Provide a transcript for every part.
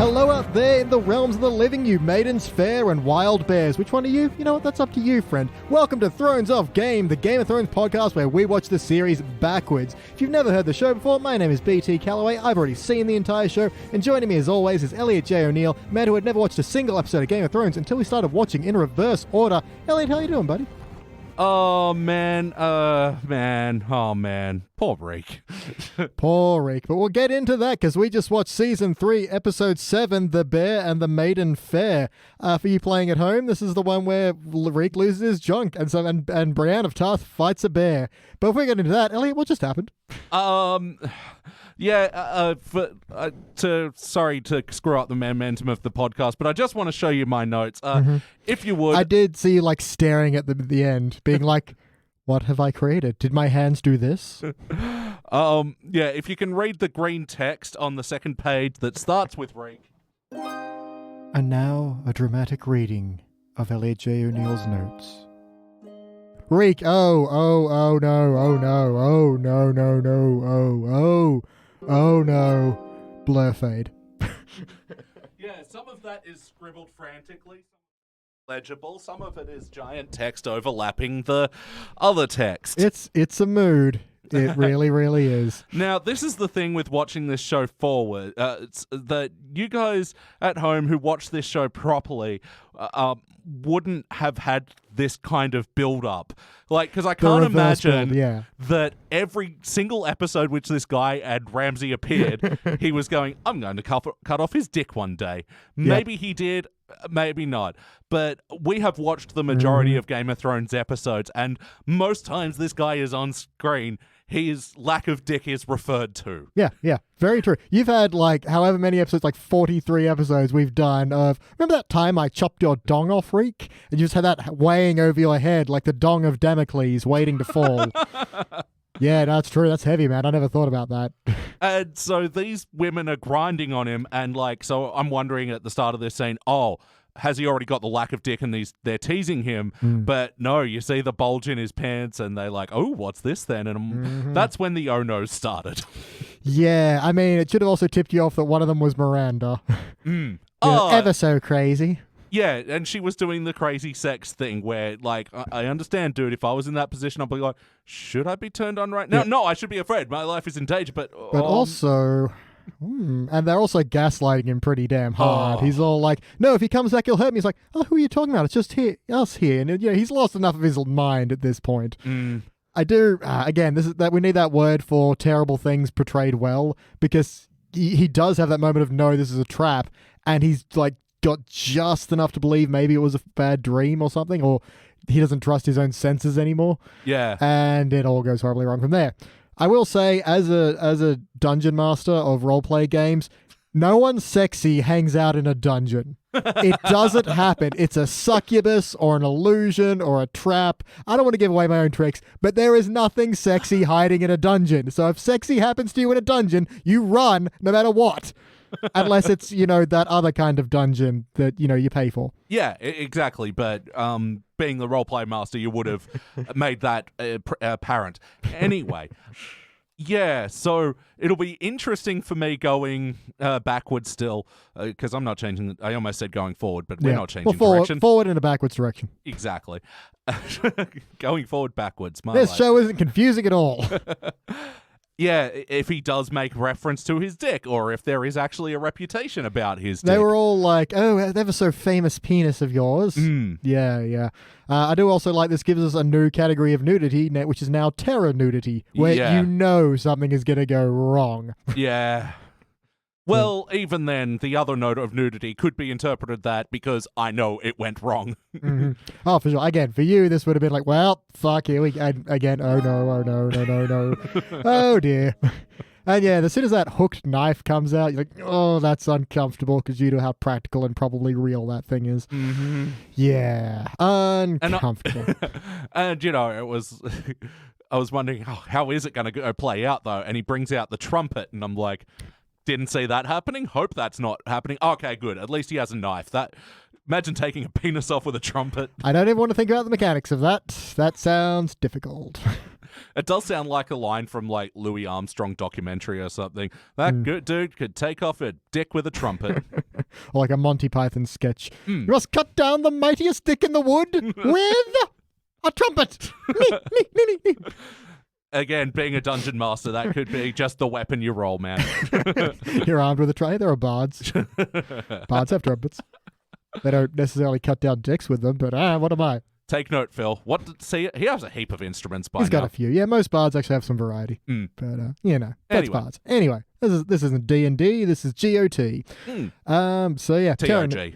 Hello out there in the realms of the living, you maidens fair and wild bears. Which one are you? You know what, that's up to you, friend. Welcome to Thrones of Game, the Game of Thrones podcast where we watch the series backwards. If you've never heard the show before, my name is BT Calloway. I've already seen the entire show, and joining me as always is Elliot Jay O'Neill, man who had never watched a single episode of Game of Thrones until we started watching in reverse order. Elliot, how you doing, buddy? Oh, man. Poor Reek. Poor Reek. But we'll get into that because we just watched Season 3, Episode 7, The Bear and the Maiden Fair. For you playing at home, this is the one where Reek loses his junk and Brienne of Tarth fights a bear. But if we get into that, Elliot, what just happened? Sorry to screw up the momentum of the podcast, but I just want to show you my notes. If you would. I did see you staring at them at the end, being like, what have I created? Did my hands do this? If you can read the green text on the second page that starts with Reek. And now a dramatic reading of Elliot Jay O'Neill's notes. Reek, oh no, blur fade. Yeah, some of that is scribbled frantically, legible, some of it is giant text overlapping the other text. It's a mood. It really, really is. Now, this is the thing with watching this show forward. It's that you guys at home who watch this show properly wouldn't have had this kind of build-up. Because I can't imagine that every single episode which this guy and Ramsay appeared, he was going, I'm going to cut off his dick one day. Maybe he did, maybe not. But we have watched the majority of Game of Thrones episodes, and most times this guy is on screen, his lack of dick is referred to. Yeah, very true. You've had however many episodes, 43 episodes we've done of, remember that time I chopped your dong off, Reek? And you just had that weighing over your head like the dong of Damocles waiting to fall. Yeah, that's true. That's heavy, man. I never thought about that. And so these women are grinding on him, and so I'm wondering at the start of this scene, has he already got the lack of dick and they're teasing him? But no, you see the bulge in his pants and they're like, oh, what's this then? And that's when the oh-no's started. Yeah, I mean, it should have also tipped you off that one of them was Miranda. Ever so crazy. Yeah, and she was doing the crazy sex thing where, I understand, dude, if I was in that position, I'd be like, should I be turned on right now? No, I should be afraid. My life is in danger, but also... and they're also gaslighting him pretty damn hard. He's all like, no, if he comes back, he'll hurt me. He's like, oh, who are you talking about? It's just us here. And he's lost enough of his mind at this point. I do, again, we need that word for terrible things portrayed well, because he does have that moment of, no, this is a trap. And he's got just enough to believe maybe it was a bad dream or something, or he doesn't trust his own senses anymore. Yeah. And it all goes horribly wrong from there. I will say, as a dungeon master of roleplay games, no one sexy hangs out in a dungeon. It doesn't happen. It's a succubus or an illusion or a trap. I don't want to give away my own tricks, but there is nothing sexy hiding in a dungeon. So if sexy happens to you in a dungeon, you run no matter what. Unless it's, that other kind of dungeon that, you pay for. Yeah, exactly. But being the roleplay master, you would have made that apparent. Anyway, yeah, so it'll be interesting for me going backwards still, because I'm not changing. I almost said going forward, but we're not changing direction. Forward in a backwards direction. Exactly. Going forward backwards. This show isn't confusing at all. Yeah, if he does make reference to his dick, or if there is actually a reputation about his dick. They were all like, oh, ever so famous penis of yours. Yeah. I do also like this gives us a new category of nudity, which is now terror nudity, where something is going to go wrong. Yeah. Well, even then, the other note of nudity could be interpreted that because I know it went wrong. Oh, for sure. Again, for you, this would have been like, well, fuck, here we go. Again, oh no. Oh, dear. And yeah, as soon as that hooked knife comes out, you're like, oh, that's uncomfortable, because you know how practical and probably real that thing is. Yeah, uncomfortable. And it was... I was wondering, how is it going to play out, though? And he brings out the trumpet, and I'm like... Didn't see that happening. Hope that's not happening. Okay, good. At least he has a knife. Imagine taking a penis off with a trumpet. I don't even want to think about the mechanics of that. That sounds difficult. It does sound like a line from Louis Armstrong documentary or something. That good dude could take off a dick with a trumpet. Or like a Monty Python sketch. You must cut down the mightiest stick in the wood with a trumpet. Again, being a dungeon master, that could be just the weapon you roll, man. You're armed with a tray. There are bards. Bards have trumpets. They don't necessarily cut down dicks with them, but what am I? Take note, Phil. See, he has a heap of instruments by now. He's got a few. Yeah, most bards actually have some variety. But, that's Anyway. bards. Anyway, this isn't D&D. This is GOT. So, yeah. TOG.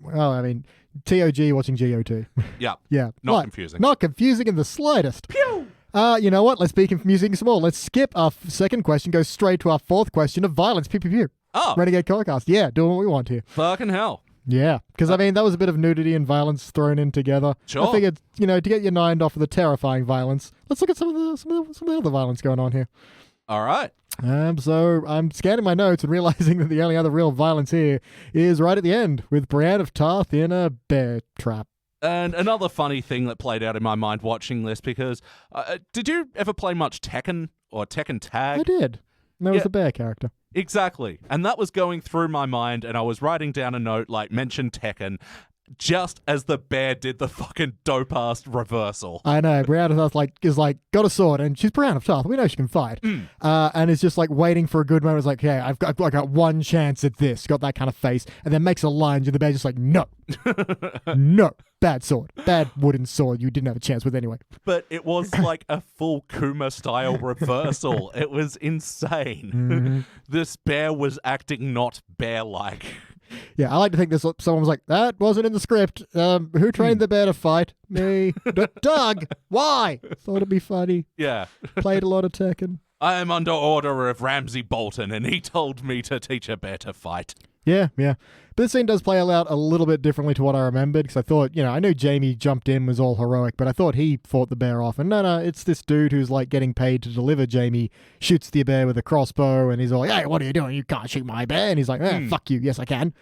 Well, I mean, TOG watching GOT. Yeah. Yeah. Not confusing. Not confusing in the slightest. Pew! You know what? Let's be confusing some more. Let's skip our second question, go straight to our fourth question of violence. Pew, pew, pew. Oh. Renegade Corecast. Yeah, doing what we want here. Fucking hell. Yeah, because I mean, that was a bit of nudity and violence thrown in together. Sure. I figured, to get your mind off of the terrifying violence, let's look at some of the other violence going on here. All right. So I'm scanning my notes and realizing that the only other real violence here is right at the end with Brienne of Tarth in a bear trap. And another funny thing that played out in my mind watching this, because did you ever play much Tekken or Tekken Tag? I did. And there was the bear character. Exactly. And that was going through my mind, and I was writing down a note like, mention Tekken, just as the bear did the fucking dope-ass reversal. I know. Brienne of Tarth is got a sword, and she's Brienne of Tarth. We know she can fight. And is just like waiting for a good moment. It's like, hey, I've got one chance at this. Got that kind of face. And then makes a lunge, and the bear's just like, no. No. Bad sword. Bad wooden sword you didn't have a chance with anyway. But it was like a full Kuma-style reversal. It was insane. This bear was acting not bear-like. Yeah, I like to think someone was like, that wasn't in the script. Who trained the bear to fight? Me. Doug! Why? Thought it'd be funny. Yeah. Played a lot of Tekken. I am under order of Ramsay Bolton, and he told me to teach a bear to fight. Yeah. But this scene does play out a little bit differently to what I remembered, because I thought, I knew Jamie jumped in, was all heroic, but I thought he fought the bear off. And no, it's this dude who's like getting paid to deliver Jamie, shoots the bear with a crossbow, and he's all like, hey, what are you doing? You can't shoot my bear. And he's like, fuck you. Yes, I can.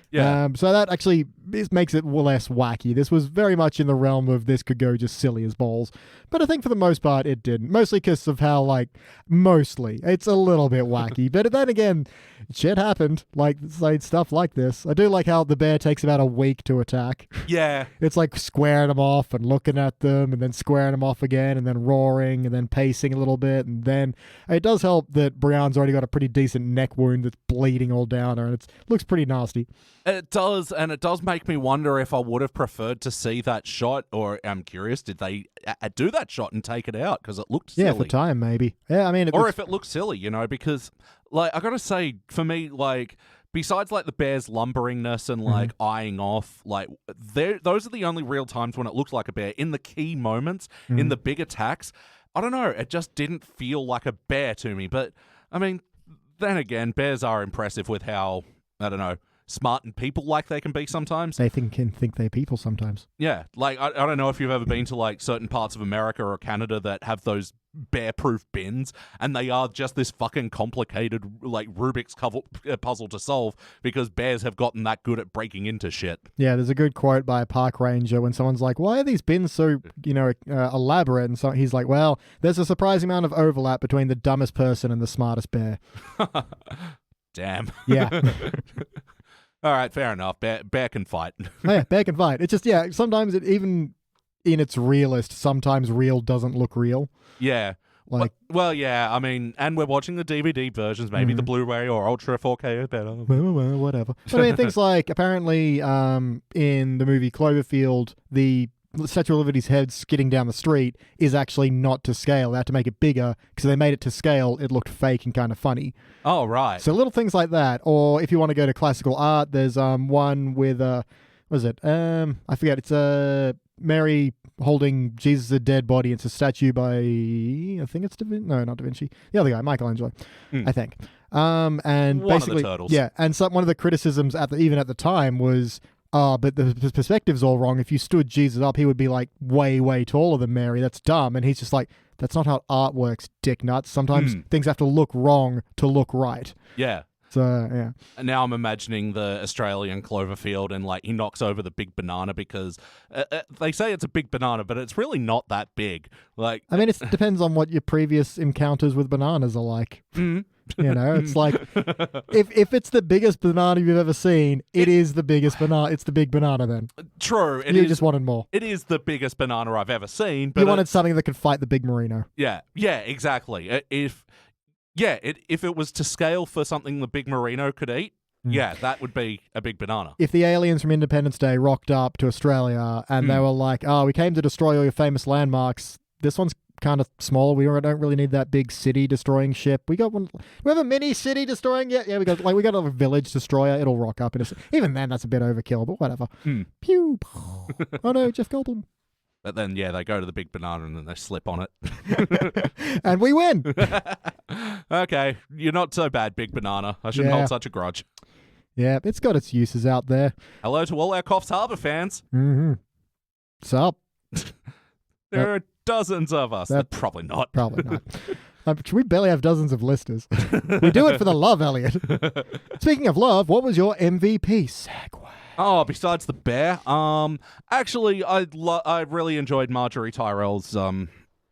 Yeah. So that actually makes it less wacky. This was very much in the realm of this could go just silly as balls. But I think for the most part, it didn't. Mostly because of how, mostly, it's a little bit wacky. But then again, shit happened. Stuff like this. I do like how the bear takes about a week to attack. Yeah. It's like squaring them off and looking at them and then squaring them off again and then roaring and then pacing a little bit. And then it does help that Brianne's already got a pretty decent neck wound that's bleeding all down her. And it looks pretty nasty. It does, and it does make me wonder if I would have preferred to see that shot, or I'm curious, did they do that shot and take it out? Because it looked silly. Yeah, for time, maybe. Yeah, I mean... Or if it looked silly, because, I gotta say, for me, besides, the bear's lumberingness and, eyeing off, those are the only real times when it looked like a bear. In the key moments, in the big attacks, I don't know, it just didn't feel like a bear to me. But, I mean, then again, bears are impressive with how, I don't know, smart and people they can be sometimes. They think they're people sometimes. Yeah, I don't know if you've ever been to certain parts of America or Canada that have those bear-proof bins, and they are just this fucking complicated Rubik's puzzle to solve because bears have gotten that good at breaking into shit. Yeah, there's a good quote by a park ranger when someone's like, why are these bins so elaborate? And so he's like, well, there's a surprising amount of overlap between the dumbest person and the smartest bear. Damn. Yeah. All right, fair enough. Bear can fight. Yeah, bear can fight. It's just, sometimes even in its realist, sometimes real doesn't look real. Yeah. Well, yeah, I mean, and we're watching the DVD versions, maybe the Blu-ray or Ultra 4K or better. Well, whatever. But I mean, things apparently in the movie Cloverfield, the Statue of Liberty's head skidding down the street is actually not to scale. They had to make it bigger because they made it to scale. It looked fake and kind of funny. Oh, right. So little things like that. Or if you want to go to classical art, there's one with what is it? I forget. It's Mary holding Jesus' dead body. It's a statue by I think it's no, not Da Vinci. The other guy, Michelangelo, I think. And one basically, of the turtles. Yeah, and one of the criticisms even at the time was, but the perspective's all wrong. If you stood Jesus up, he would be way, way taller than Mary. That's dumb. And he's just like, that's not how art works, dick nuts. Sometimes things have to look wrong to look right. Yeah. So, yeah. And now I'm imagining the Australian Cloverfield and he knocks over the big banana because they say it's a big banana, but it's really not that big. I mean, it depends on what your previous encounters with bananas are like. You know, it's like if it's the biggest banana you've ever seen, it is the biggest banana. It's the big banana then. True. You just wanted more. It is the biggest banana I've ever seen. But you wanted something that could fight the big merino. Yeah, exactly. If it was to scale for something the big merino could eat, yeah, that would be a big banana. If the aliens from Independence Day rocked up to Australia and they were like, "Oh, we came to destroy all your famous landmarks. This one's kind of small. We don't really need that big city destroying ship. We got one. We have a mini city destroying. Yeah. We got a village destroyer. It'll rock up. Even then, that's a bit overkill. But whatever. Pew. Oh no, Jeff Goldblum. But then, they go to the big banana and then they slip on it. And we win. Okay, you're not so bad, big banana. I shouldn't hold such a grudge. Yeah, it's got its uses out there. Hello to all our Coffs Harbour fans. Mm-hmm. Sup? There are dozens of us. Probably not. Probably not. We barely have dozens of listeners. We do it for the love, Elliot. Speaking of love, what was your MVP segue? Oh, besides the bear, actually, I really enjoyed Marjorie Tyrell's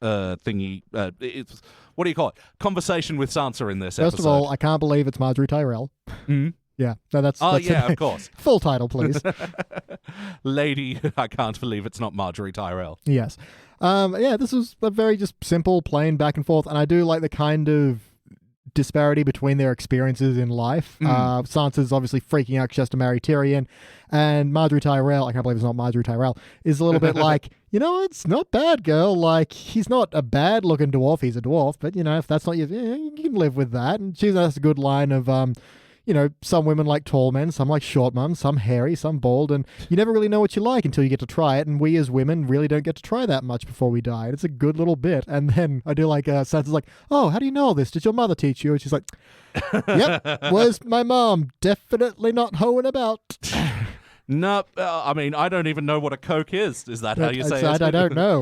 thingy. It's what do you call it? Conversation with Sansa in this episode. First of all, I can't believe it's Marjorie Tyrell. Mm-hmm. Yeah, no, that's of course. Full title, please. Lady, I can't believe it's not Marjorie Tyrell. Yes. This was a very just simple, plain back and forth, and I do like the kind of disparity between their experiences in life. Sansa's obviously freaking out she has to marry Tyrion, and Marjorie Tyrell, I can't believe it's not Marjorie Tyrell, is a little bit like, it's not bad, girl. Like, he's not a bad-looking dwarf, he's a dwarf, but, if that's not you can live with that. And she has a good line of, some women like tall men, some like short mums, some hairy, some bald, and you never really know what you like until you get to try it, and we as women really don't get to try that much before we die. It's a good little bit. And then I do like, Sansa's like, oh, how do you know all this? Did your mother teach you? And she's like, yep, where's my mom? Definitely not hoeing about. No, I don't even know what a Coke is. Is that how you say it? I don't know.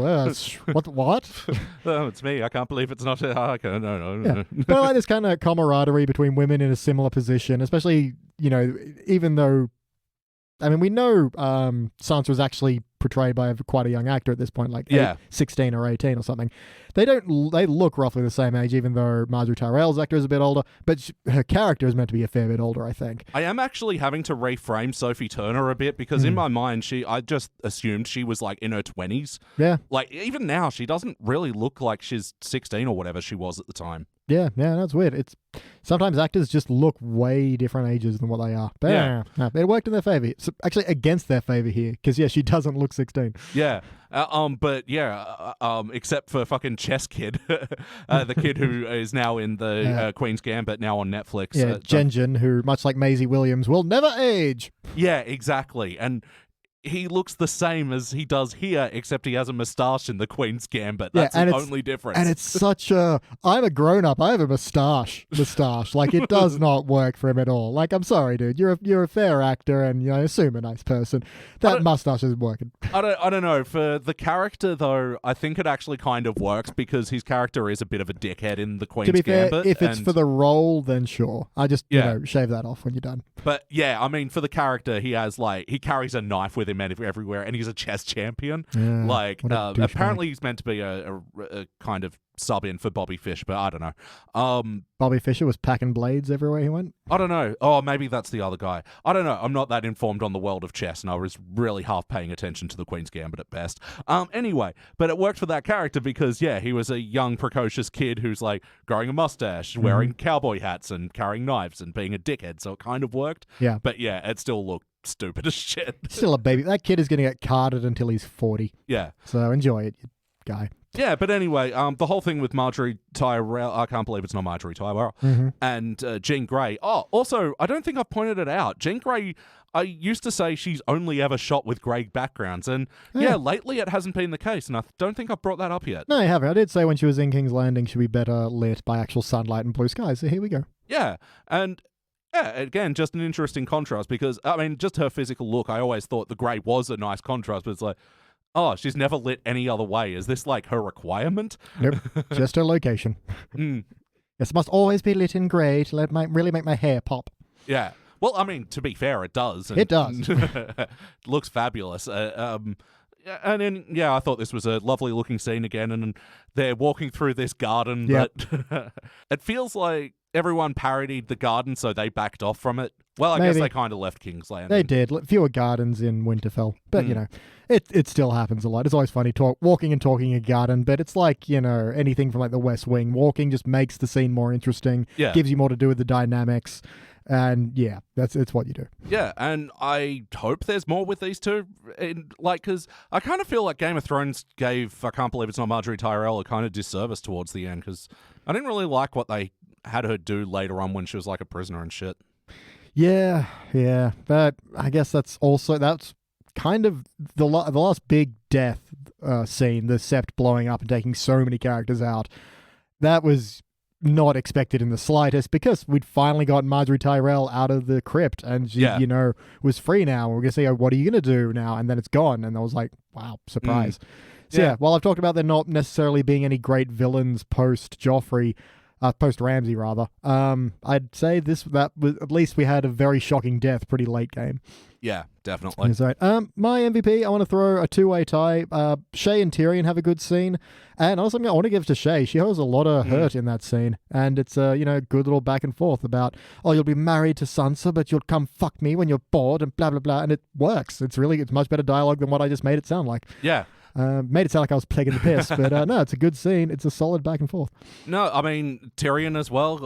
What? Oh, it's me. I can't believe it's not. Okay, no. Yeah. But I like this kind of camaraderie between women in a similar position, especially, even though, we know Sansa was actually portrayed by quite a young actor at this point, like 16 or 18 or something. They look roughly the same age, even though Marjorie Tyrell's actor is a bit older, but her character is meant to be a fair bit older, I think. I am actually having to reframe Sophie Turner a bit because in my mind, I just assumed she was like in her 20s. Yeah. Like even now, she doesn't really look like she's 16 or whatever she was at the time. Yeah, that's weird. It's sometimes actors just look way different ages than what they are. But it worked in their favor. It's actually against their favor here because she doesn't look 16. Yeah. Except for fucking Chess Kid, the kid who is now in the Queen's Gambit, now on Netflix. Yeah, Jen, who, much like Maisie Williams, will never age. Yeah, exactly. And he looks the same as he does here, except he has a moustache in the Queen's Gambit. That's the only difference. And it's such I'm a grown-up, I have a moustache. Like, it does not work for him at all. Like, I'm sorry, dude. You're a fair actor and, I assume a nice person. That moustache isn't working. I don't know. For the character, though, I think it actually kind of works because his character is a bit of a dickhead in the Queen's Gambit. Fair, if it's for the role, then sure. I just, shave that off when you're done. But, for the character, he carries a knife with him everywhere, and he's a chess champion. Yeah, Apparently he's meant to be a kind of sub-in for Bobby Fish, but I don't know. Bobby Fischer was packing blades everywhere he went? I don't know. Oh, maybe that's the other guy. I don't know. I'm not that informed on the world of chess, and I was really half paying attention to the Queen's Gambit at best. Anyway, but it worked for that character because, he was a young, precocious kid who's, like, growing a mustache, wearing cowboy hats, and carrying knives, and being a dickhead, so it kind of worked. Yeah. But, it still looked stupid as shit. Still a baby. That kid is going to get carded until he's 40. Yeah. So enjoy it, you guy. Yeah, but anyway, the whole thing with Marjorie Tyrell, I can't believe it's not Marjorie Tyrell, and Jean Grey. Oh, also, I don't think I've pointed it out. Jean Grey, I used to say she's only ever shot with grey backgrounds, and lately it hasn't been the case, and I don't think I've brought that up yet. No, you haven't. I did say when she was in King's Landing she'd be better lit by actual sunlight and blue skies, so here we go. Yeah, and... yeah, again, just an interesting contrast because, just her physical look, I always thought the grey was a nice contrast, but it's like, oh, she's never lit any other way. Is this like her requirement? Nope, just her location. Yes, it must always be lit in grey to really make my hair pop. Yeah. Well, to be fair, it does. It does. It looks fabulous. And then, I thought this was a lovely looking scene again, and they're walking through this garden, but it feels like everyone parodied the garden, so they backed off from it. Well, I guess they kind of left King's Landing. They did. Fewer gardens in Winterfell. But, you know, it still happens a lot. It's always funny walking and talking in a garden, but it's like, you know, anything from like the West Wing. Walking just makes the scene more interesting, gives you more to do with the dynamics. And yeah, it's what you do. Yeah, and I hope there's more with these two. Because I kind of feel like Game of Thrones gave I Can't Believe It's Not Marjorie Tyrell a kind of disservice towards the end, because I didn't really like what they had her do later on when she was like a prisoner and shit. Yeah. But I guess that's kind of the last big death scene, the Sept blowing up and taking so many characters out. That was not expected in the slightest, because we'd finally got Marjorie Tyrell out of the crypt and she, you know, was free now. We're going to say, what are you going to do now? And then it's gone. And I was like, wow, surprise. So yeah, while I've talked about there not necessarily being any great villains post Joffrey, post Ramsay rather, I'd say that was, at least we had a very shocking death pretty late game. Yeah, definitely. That's right. My MVP, I want to throw a two-way tie. Shay and Tyrion have a good scene, and also I want to give it to Shay. She has a lot of hurt in that scene, and it's a good little back and forth about, oh, you'll be married to Sansa, but you'll come fuck me when you're bored, and blah blah blah, and it works. It's much better dialogue than what I just made it sound like. Yeah. Made it sound like I was taking the piss, but no, it's a good scene. It's a solid back and forth. No, I mean, Tyrion as well.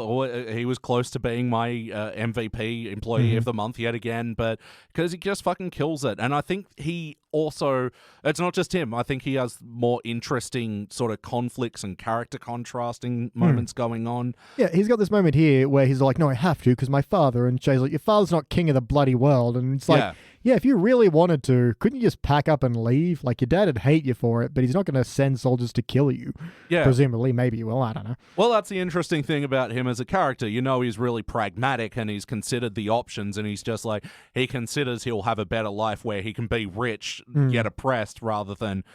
He was close to being my MVP, Employee of the Month yet again, but because he just fucking kills it. And I think he also, it's not just him, I think he has more interesting sort of conflicts and character contrasting moments going on. Yeah, he's got this moment here where he's like, no, I have to because my father, and Shay's like, your father's not king of the bloody world. And it's like, yeah, if you really wanted to, couldn't you just pack up and leave? Like, your dad would hate you for it, but he's not going to send soldiers to kill you. Yeah. Presumably, maybe he will, I don't know. Well, that's the interesting thing about him as a character. You know, he's really pragmatic and he's considered the options, and he's just like, he considers he'll have a better life where he can be rich, yet oppressed, rather than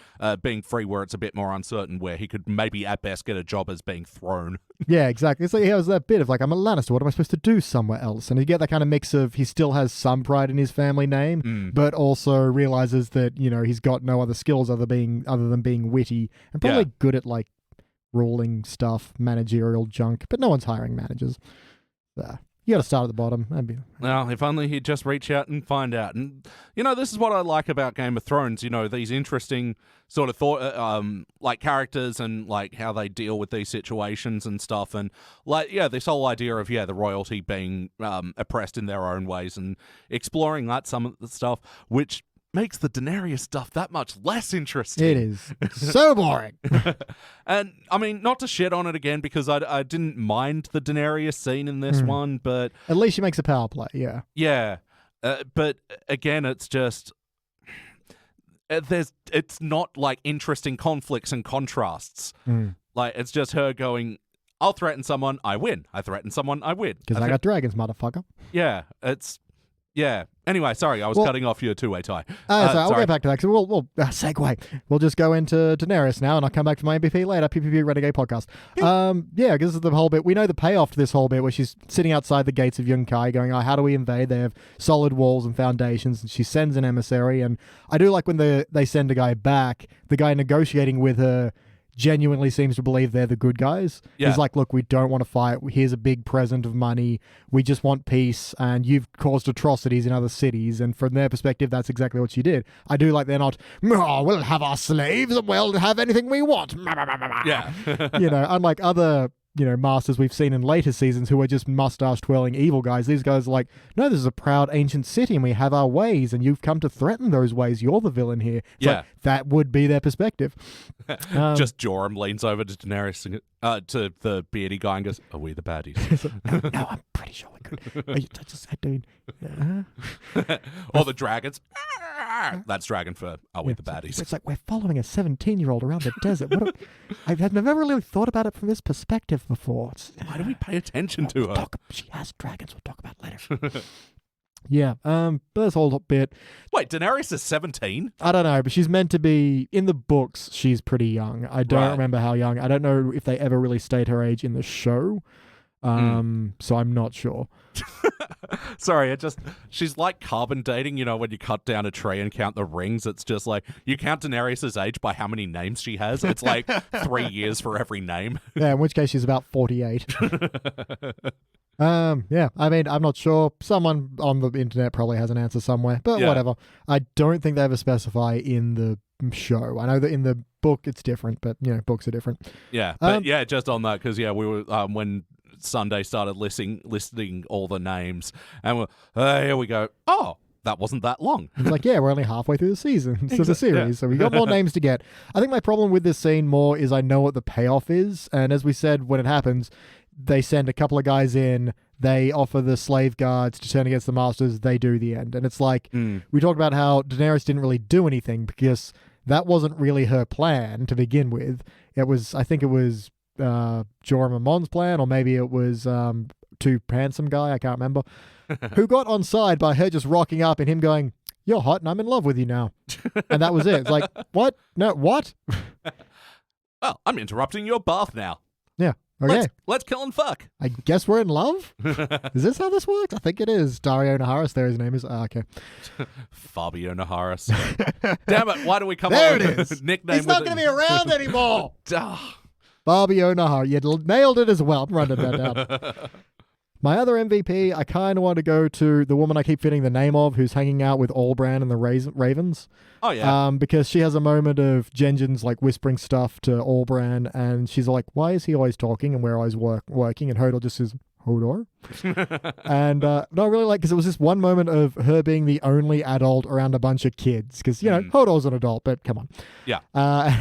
being free where it's a bit more uncertain, where he could maybe at best get a job as being thrown. Yeah, exactly. It's like he has that bit of like, I'm a Lannister, what am I supposed to do somewhere else? And you get that kind of mix of he still has some pride in his family name, but also realizes that, you know, he's got no other skills other than being witty and probably good at like ruling stuff, managerial junk, but no one's hiring managers. You got to start at the bottom. Well, if only he'd just reach out and find out. And, you know, this is what I like about Game of Thrones, you know, these interesting sort of thought, like characters and like how they deal with these situations and stuff. And like, yeah, this whole idea of, the royalty being oppressed in their own ways and exploring that, some of the stuff, which makes the Daenerys stuff that much less interesting. It is. So boring. And, I mean, not to shit on it again, because I didn't mind the Daenerys scene in this one, but... At least she makes a power play, yeah. Yeah. But, again, it's just... It's not, like, interesting conflicts and contrasts. Like, it's just her going, I'll threaten someone, I win. I threaten someone, I win. Because I got dragons, motherfucker. Yeah, it's... Yeah. Anyway, sorry, I was cutting off your two-way tie. I'll get back to that, because we'll segue. We'll just go into Daenerys now, and I'll come back to my MVP later, PPP Renegade Podcast. Because this is the whole bit. We know the payoff to this whole bit, where she's sitting outside the gates of Yunkai going, how do we invade? They have solid walls and foundations, and she sends an emissary, and I do like when they send a guy back, the guy negotiating with her genuinely seems to believe they're the good guys. Yeah. He's like, look, we don't want to fight. Here's a big present of money. We just want peace, and you've caused atrocities in other cities. And from their perspective, that's exactly what she did. I do like they're not, we'll have our slaves and we'll have anything we want. Yeah. Unlike other masters we've seen in later seasons who are just mustache-twirling evil guys. These guys are like, no, this is a proud ancient city and we have our ways, and you've come to threaten those ways. You're the villain here. It's like, that would be their perspective. Just Joram leans over to Daenerys, to the beardy guy, and goes, are we the baddies? No, I'm pretty sure we're good. Or the dragons. That's dragon for, are we the baddies? It's like, we're following a 17-year-old around the desert. I've never really thought about it from this perspective before. Why do we pay attention to her? She has dragons. We'll talk about it later. Yeah, this whole bit. Wait, Daenerys is 17? I don't know, but she's meant to be, in the books, she's pretty young. I don't remember how young. I don't know if they ever really state her age in the show. So I'm not sure. Sorry, she's like carbon dating, when you cut down a tree and count the rings, it's just like, you count Daenerys' age by how many names she has. It's like 3 years for every name. Yeah, in which case she's about 48. Yeah, I mean, I'm not sure. Someone on the internet probably has an answer somewhere, but whatever. I don't think they ever specify in the show. I know that in the book it's different, but, books are different. Yeah, but just on that, because, we were, when Sunday started listing all the names, and here we go. Oh, that wasn't that long. It's like, we're only halfway through the season, so the series, so we got more names to get. I think my problem with this scene more is I know what the payoff is, and as we said, when it happens, they send a couple of guys in, they offer the slave guards to turn against the masters, they do the end. And it's like, we talked about how Daenerys didn't really do anything because that wasn't really her plan to begin with. I think it was Jorah Mormont's plan, or maybe it was Too Handsome Guy, I can't remember, who got on side by her just rocking up and him going, "You're hot and I'm in love with you now." And that was it. It's like, what? No, what? Well, I'm interrupting your bath now. Yeah. Okay. Let's kill and fuck. I guess we're in love? Is this how this works? I think it is. Dario Naharis, there his name is. Okay. Fabio Naharis. Damn it, why do we come there up it with is. a nickname? He's not going to be around anymore. Ah. Fabio Naharis. You nailed it as well. I'm running that down. My other MVP, I kind of want to go to the woman I keep forgetting the name of, who's hanging out with Allbran and the Ravens. Oh, yeah. Because she has a moment of Jenjen's like whispering stuff to Allbran, and she's like, "Why is he always talking and we're always working?" And Hodor just says, "Hodor?" And no, I really like, because it was this one moment of her being the only adult around a bunch of kids, because Hodor's an adult, but come on. Yeah.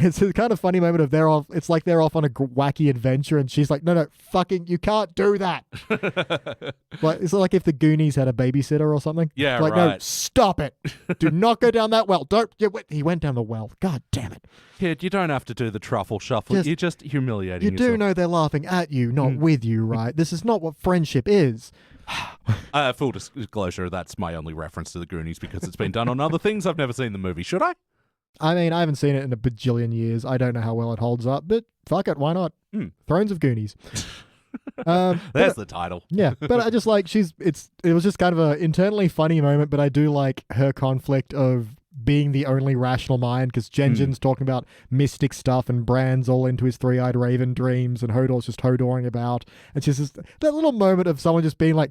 It's a kind of funny moment of it's like they're off on a wacky adventure, and she's like, no, fucking, you can't do that. Like, it's like if the Goonies had a babysitter or something. Yeah, like, right. No, stop it. Do not go down that well. He went down the well. God damn it. Kid, you don't have to do the truffle shuffle. You're just humiliating yourself. You do know they're laughing at you, not with you, right? This is not what friendship is. Full disclosure, that's my only reference to the Goonies, because it's been done on other things. I've never seen the movie. Should I? I mean, I haven't seen it in a bajillion years. I don't know how well it holds up, but fuck it, why not? Thrones of Goonies. There's the title. Yeah, but I just like, it was just kind of a internally funny moment, but I do like her conflict of being the only rational mind, because Jenjen's talking about mystic stuff and Bran's all into his three-eyed raven dreams, and Hodor's just Hodoring about. It's just that little moment of someone just being like,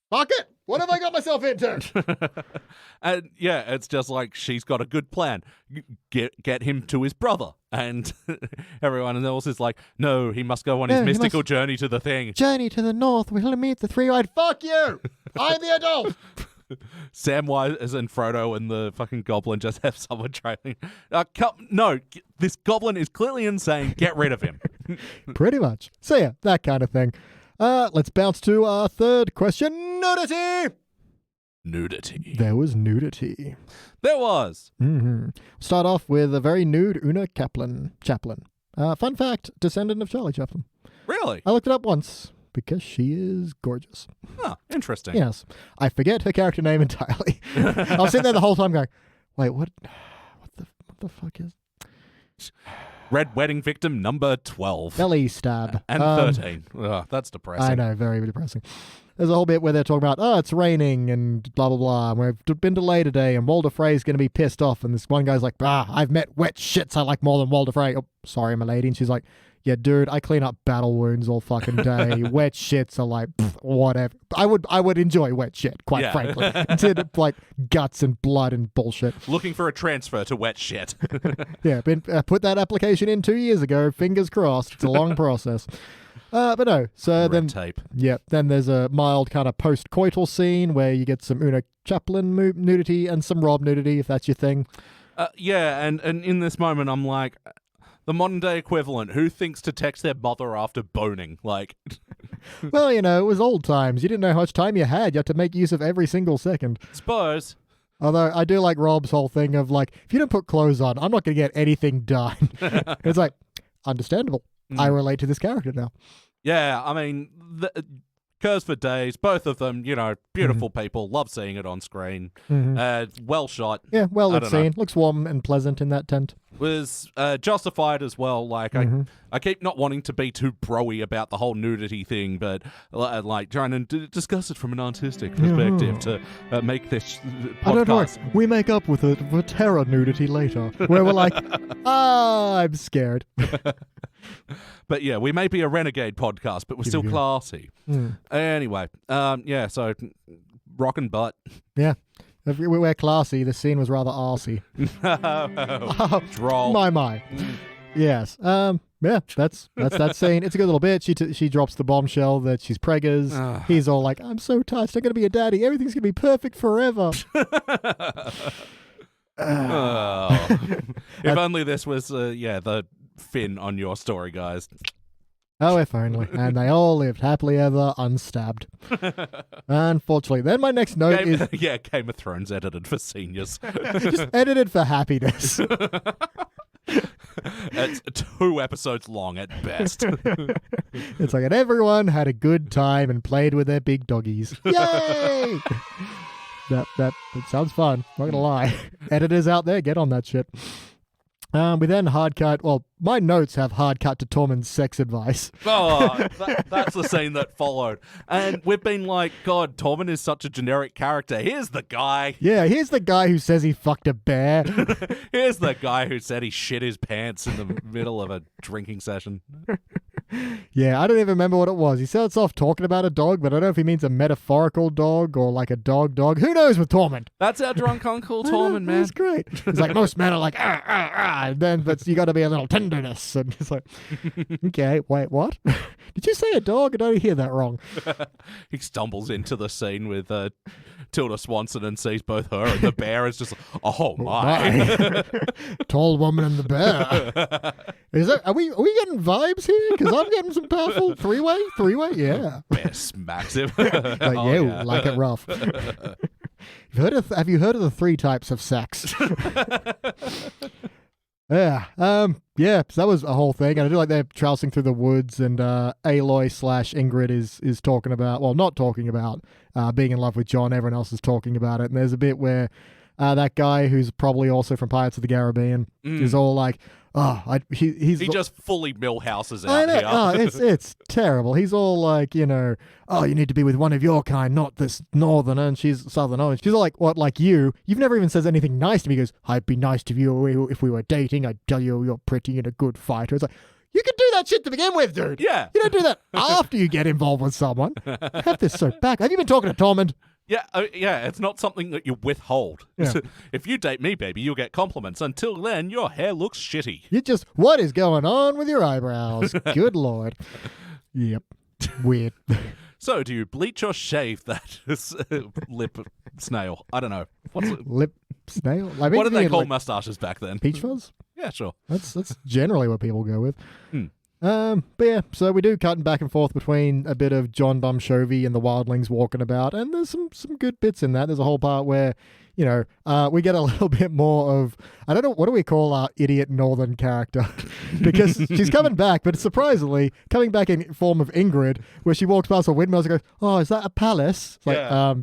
fuck it, what have I got myself into? And yeah, it's just like, she's got a good plan. Get him to his brother. And everyone else is like, no, he must go on his mystical journey to the thing. Journey to the north, we'll meet the three-eyed. Fuck you! I'm the adult! Samwise and Frodo and the fucking goblin just have someone trailing. No, this goblin is clearly insane. Get rid of him. Pretty much. So yeah, that kind of thing. Let's bounce to our third question. Nudity. There was nudity. There was. Start off with a very nude Una Chaplin. Fun fact, descendant of Charlie Chaplin. Really? I looked it up once, because she is gorgeous. Oh, interesting. Yes. I forget her character name entirely. I was sitting there the whole time going, wait, what the fuck is... Red Wedding Victim number 12. Belly stab. And 13. Ugh, that's depressing. I know, very depressing. There's a whole bit where they're talking about, it's raining and blah, blah, blah. And we've been delayed today, and Walder Frey's going to be pissed off. And this one guy's like, I've met wet shits I like more than Walder Frey. Oh, sorry, my lady. And she's like, yeah, dude, I clean up battle wounds all fucking day. Wet shits are like, whatever. I would enjoy wet shit, quite frankly. Instead of like guts and blood and bullshit. Looking for a transfer to wet shit. Yeah, put that application in 2 years ago. Fingers crossed. It's a long process. But no, so Red tape. Yeah, then there's a mild kind of post-coital scene where you get some Una Chaplin nudity and some Rob nudity, if that's your thing. Yeah, and in this moment, I'm like, the modern day equivalent, who thinks to text their mother after boning? Like, well, it was old times. You didn't know how much time you had. You had to make use of every single second. Suppose. Although I do like Rob's whole thing of like, if you don't put clothes on, I'm not going to get anything done. It's like, understandable. I relate to this character now. Yeah, I mean, Curves for days. Both of them, beautiful people. Love seeing it on screen. Well shot. Yeah, well I lit don't know. scene. Looks warm and pleasant in that tent. Was justified as well. Like I keep not wanting to be too broy about the whole nudity thing, but like trying to discuss it from an artistic perspective to make this podcast. I don't know. We make up with it for terror nudity later, where we're like, I'm scared. But yeah, we may be a renegade podcast, but we're still classy. Anyway, so rockin' butt. Yeah. If we were classy, the scene was rather arsey. Droll. My. Yes. Yeah, that's that scene. It's a good little bit. She drops the bombshell that she's preggers. He's all like, I'm so touched. I'm going to be a daddy. Everything's going to be perfect forever. If only this was, the Finn on your story, guys. Oh, if only. And they all lived happily ever, unstabbed. Unfortunately. Then my next note is... Yeah, Game of Thrones edited for seniors. Just edited for happiness. It's 2 episodes long at best. It's like, and everyone had a good time and played with their big doggies. Yay! That sounds fun. Not gonna lie. Editors out there, get on that shit. We then hard cut. Well, my notes have hard cut to Tormund's sex advice. That's the scene that followed. And we've been like, God, Tormund is such a generic character. Here's the guy. Yeah, here's the guy who says he fucked a bear. Here's the guy who said he shit his pants in the middle of a drinking session. Yeah, I don't even remember what it was. He starts off talking about a dog, but I don't know if he means a metaphorical dog or like a dog. Who knows with Tormund? That's our drunk Uncle Tormund, man. He's great. He's like, most men are like, and then, but you got to be a little tenderness. And he's like, okay, wait, what? Did you say a dog? Did I hear that wrong? He stumbles into the scene with Tilda Swanson and sees both her and the bear is just like, oh my. Tall woman and the bear. Are we getting vibes here? Because I'm getting some powerful three-way, yeah. Bear smacks him. Like it rough. Have you heard of the 3 types of sex? Yeah. So that was a whole thing. And I do like they're trouncing through the woods and Aloy/Ingrid is talking about, well, not talking about being in love with John. Everyone else is talking about it. And there's a bit where that guy who's probably also from Pirates of the Caribbean is all like, he just fully Millhouses out I know. here. Oh, it's terrible. He's all like, you need to be with one of your kind, not this northerner, and she's southerner. And she's all like, what, like you? You've never even says anything nice to me. He goes, I'd be nice to you if we were dating. I'd tell you you're pretty and a good fighter. It's like, you can do that shit to begin with, dude. Yeah. You don't do that after you get involved with someone. Have this so back. Have you been talking to Tormund? Yeah, it's not something that you withhold. Yeah. If you date me, baby, you'll get compliments. Until then, your hair looks shitty. What is going on with your eyebrows? Good Lord. Yep. Weird. So, do you bleach or shave that lip snail? I don't know. What's it? Lip snail? What did they call mustaches back then? Peach fuzz? Yeah, sure. That's generally what people go with. But yeah, so we do cutting back and forth between a bit of John Bum Chovy and the wildlings walking about, and there's some good bits in that. There's a whole part where, we get a little bit more of, I don't know, what do we call our idiot northern character? Because she's coming back, but surprisingly, coming back in form of Ingrid, where she walks past a windmill and goes, oh, is that a palace? It's like,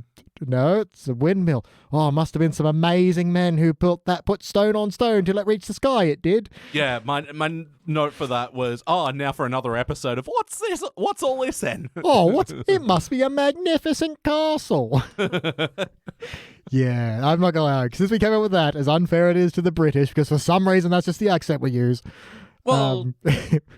no, it's a windmill. Oh, must have been some amazing men who put stone on stone till it reached the sky. It did. Yeah, my note for that was, now for another episode of what's this? What's all this then? It must be a magnificent castle. Yeah, I'm not gonna lie. Since we came up with that, as unfair it is to the British, because for some reason that's just the accent we use. Well,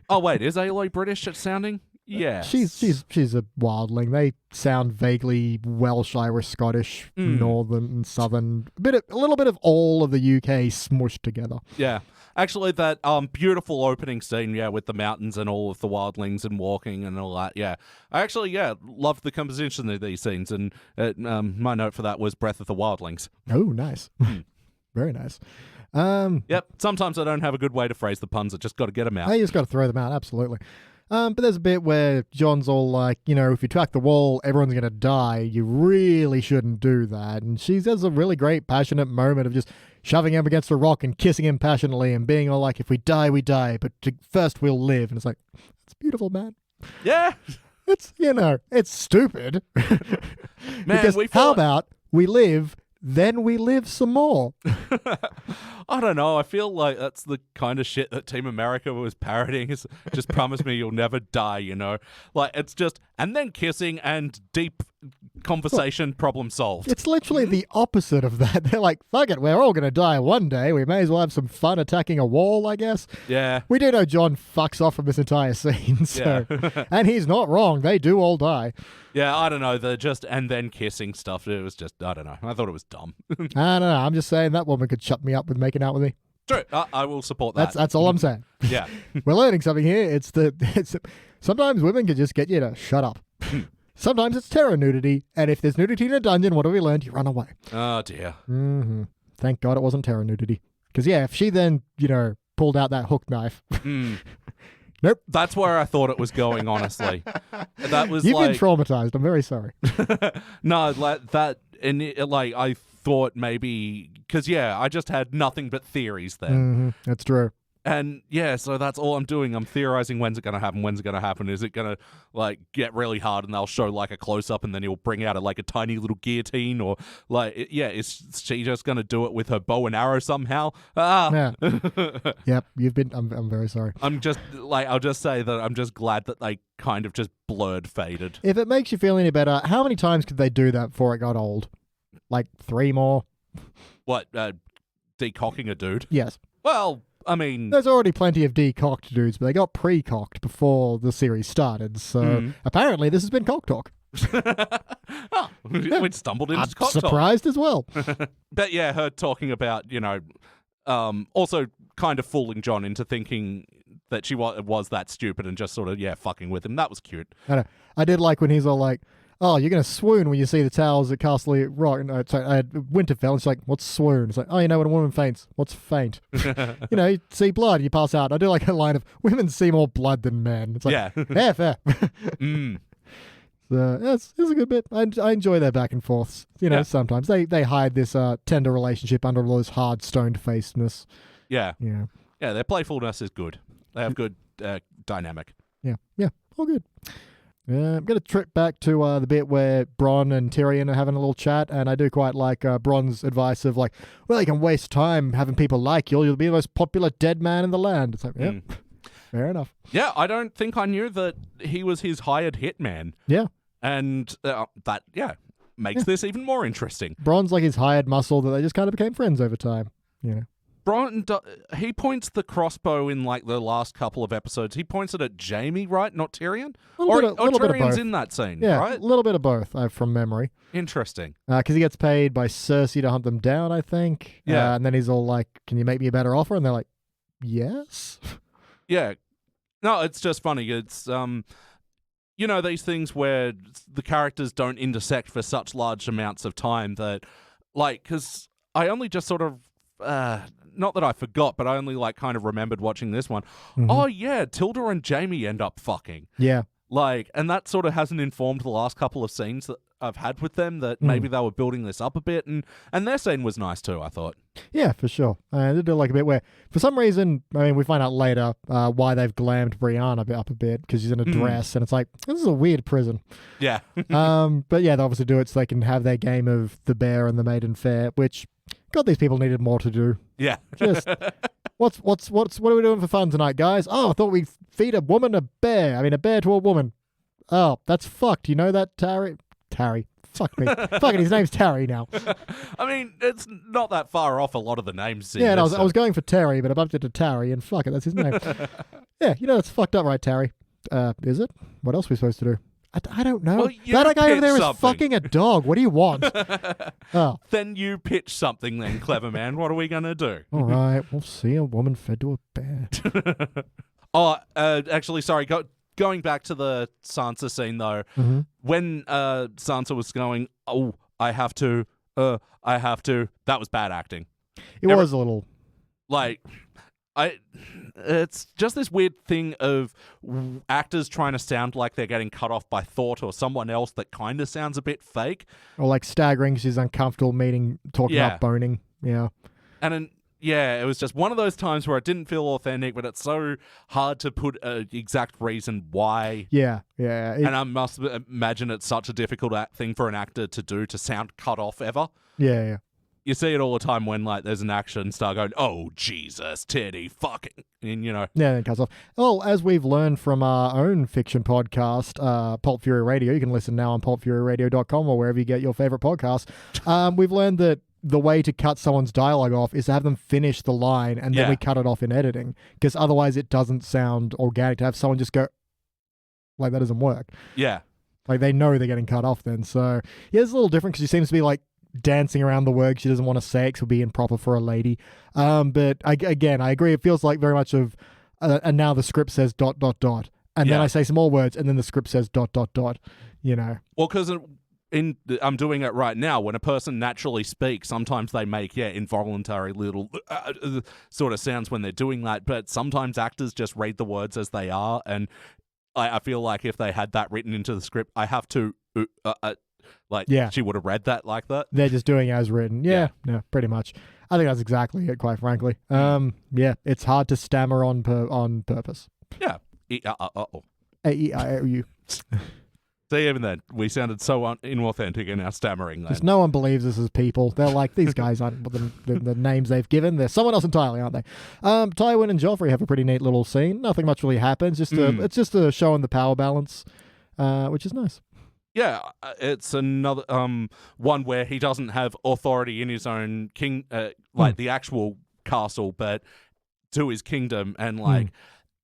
wait, is Aloy British at sounding? Yeah, she's a wildling. They sound vaguely Welsh, Irish, Scottish, Northern, and Southern. A little bit of all of the UK smushed together. Yeah, actually, that beautiful opening scene, with the mountains and all of the wildlings and walking and all that. Yeah, I actually loved the composition of these scenes, and my note for that was Breath of the Wildlings. Oh, nice, very nice. Yep. Sometimes I don't have a good way to phrase the puns. I just got to get them out. You just got to throw them out. Absolutely. But there's a bit where John's all like, if you track the wall, everyone's going to die. You really shouldn't do that. And she has a really great, passionate moment of just shoving him against a rock and kissing him passionately and being all like, if we die, we die. But first we'll live. And it's like, it's beautiful, man. Yeah. It's, it's stupid. Man, because how about we live, then we live some more? I don't know. I feel like that's the kind of shit that Team America was parodying. Is just promise me you'll never die, Like, it's just, and then kissing and deep conversation, problem solved. It's literally the opposite of that. They're like, fuck it, we're all going to die one day. We may as well have some fun attacking a wall, I guess. Yeah. We do know John fucks off from this entire scene, so. Yeah. And he's not wrong. They do all die. Yeah, I don't know. The just and then kissing stuff, it was just, I don't know. I thought it was dumb. I don't know. I'm just saying that woman could shut me up with making out with me. True. I will support that. That's all I'm saying. Yeah. We're learning something here. It's sometimes women can just get you to shut up. Sometimes it's terror nudity, and if there's nudity in a dungeon, what have we learned? You run away. Oh, dear. Mm-hmm. Thank God it wasn't terror nudity. Because, yeah, if she then, pulled out that hook knife. Nope. That's where I thought it was going, honestly. That was You've been traumatized. I'm very sorry. No, like that, and I thought maybe, because, I just had nothing but theories then. Mm-hmm. That's true. And so that's all I'm doing. I'm theorizing when's it going to happen, Is it going to get really hard and they'll show like a close up and then he'll bring out a tiny little guillotine, or is she just going to do it with her bow and arrow somehow? Yeah. Yep, I'm very sorry. I'm just I'll just say that I'm just glad that they kind of just blurred faded. If it makes you feel any better, how many times could they do that before it got old? 3 more? What, decocking a dude? Yes. Well, I mean, there's already plenty of decocked dudes, but they got pre-cocked before the series started, so apparently this has been cock talk. Oh, we stumbled into cock talk. Surprised as well. But her talking about, also kind of fooling John into thinking that she was that stupid and just sort of, fucking with him. That was cute. I know. I did like when he's all like, oh, you're going to swoon when you see the towers at Castle Rock. Winterfell. And it's like, what's swoon? It's like, oh, when a woman faints. What's faint? You see blood, you pass out. I do like a line of, women see more blood than men. It's like, fair. So, it's a good bit. I enjoy their back and forths. Sometimes they hide this tender relationship under all this hard, stoned-facedness. Yeah. Their playfulness is good. They have good dynamic. Yeah, all good. I'm going to trip back to the bit where Bronn and Tyrion are having a little chat, and I do quite like Bronn's advice of well, you can waste time having people like you'll be the most popular dead man in the land. It's like, fair enough. Yeah, I don't think I knew that he was his hired hitman. Yeah. And that makes this even more interesting. Bronn's like his hired muscle that they just kind of became friends over time. Bronn, he points the crossbow in the last couple of episodes. He points it at Jaime, right? Not Tyrion? Or Tyrion's in that scene, right? A little bit of both, from memory. Interesting. Because he gets paid by Cersei to hunt them down, I think. Yeah. And then he's all like, can you make me a better offer? And they're like, yes. Yeah. No, it's just funny. It's, these things where the characters don't intersect for such large amounts of time that, because I only just sort of, not that I forgot, but I only kind of remembered watching this one. Mm-hmm. Oh yeah, Tilda and Jaime end up fucking. Yeah. And that sort of hasn't informed the last couple of scenes that I've had with them, that maybe they were building this up a bit, and their scene was nice too, I thought. Yeah, for sure. I did do a bit where, for some reason, we find out later why they've glammed Brianna up a bit, because she's in a dress, and it's like, this is a weird prison. Yeah. But yeah, they obviously do it so they can have their game of the bear and the maiden fair, which, God, these people needed more to do. Yeah. Just, what are we doing for fun tonight, guys? Oh, I thought we'd feed a woman a bear. A bear to a woman. Oh, that's fucked. You know that, Tarry? Fuck me. Fucking his name's Tarry now. It's not that far off a lot of the names. Yeah, and I was going for Terry, but I bumped into Tarry, and fuck it, that's his name. Yeah, that's fucked up, right, Tarry? Is it? What else are we supposed to do? I don't know. Well, that guy over there something. Is fucking a dog. What do you want? Oh. Then you pitch something then, clever man. What are we going to do? All right, we'll see a woman fed to a bear. Actually, sorry, going back to the Sansa scene, though, when Sansa was going, I have to, that was bad acting. It was a little. It's just this weird thing of actors trying to sound like they're getting cut off by Thought or someone else that kind of sounds a bit fake. Or staggering because she's uncomfortable talking about boning. Yeah. And it was just one of those times where it didn't feel authentic, but it's so hard to put an exact reason why. Yeah. And I must imagine it's such a difficult thing for an actor to do, to sound cut off ever. Yeah. You see it all the time when, like, there's an action star going, oh, Jesus, titty, fucking, and, Yeah, then it cuts off. Well, as we've learned from our own fiction podcast, Pulp Fury Radio, you can listen now on pulpfuryradio.com or wherever you get your favorite podcast. We've learned that the way to cut someone's dialogue off is to have them finish the line and then we cut it off in editing, because otherwise it doesn't sound organic to have someone just go, like, that doesn't work. Yeah. Like, they know they're getting cut off then. So, yeah, it's a little different because she seems to be, like, dancing around the word. She doesn't want to say it, 'cause it would be improper for a lady. But I agree. It feels like very much of, and now the script says ... And then I say some more words, and then the script says ... you know. Well, because I'm doing it right now. When a person naturally speaks, sometimes they make involuntary little sort of sounds when they're doing that. But sometimes actors just read the words as they are, and I feel like if they had that written into the script, I have to she would have read that like that. They're just doing as written. Yeah, pretty much. I think that's exactly it. Quite frankly, it's hard to stammer on purpose. Yeah. A-E-I-O-U. See, even then, we sounded so inauthentic in our stammering then. Because no one believes us as people. They're like, these guys aren't the names they've given. They're someone else entirely, aren't they? Tywin and Joffrey have a pretty neat little scene. Nothing much really happens. It's just a showing the power balance, which is nice. Yeah, it's another one where he doesn't have authority in his own the actual castle, but to his kingdom, and